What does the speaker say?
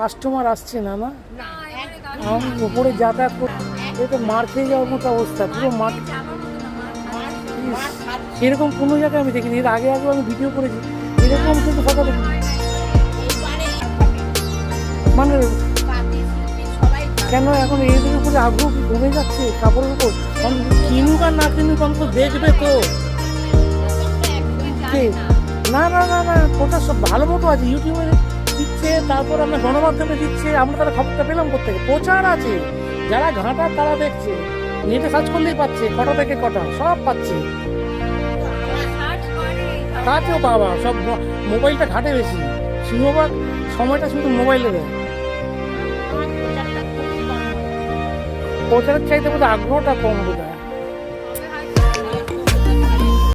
Customer আসছে না না আমি ওপরে যাতায়াত করতে এ তো মার খেয়ে যাওয়ার মতো অবস্থা পুরো মার। সেরকম কোনো জায়গায় আমি দেখিনি, এর আগে আমি ভিডিও করেছি এরকম কিন্তু কথা দেখি মানে কেন এখন এদের উপরে আগ্রহ কি কমে যাচ্ছে কাপড়ের উপর? কিনুক আর না কিনুক অন্তত দেখবে তো। না না না না ওটা সব ভালো মতো আছে, ইউটিউবে দিচ্ছে, তারপর আমরা গণমাধ্যমে দিচ্ছে, আমরা তারা খবরটা পেলাম কোথেকে? প্রচার আছে, যারা ঘাটার তারা দেখছে, নেটে সার্চ করলেই পাচ্ছে কটা থেকে কটা সব পাচ্ছে। তাতেও বাবা সব মোবাইলটা ঘাটে বেশি, সিংহভাগ সময়টা শুধু মোবাইলে দেয়। প্রচারের চাইতে বোধ আগ্রহটা কম বোধ হয়।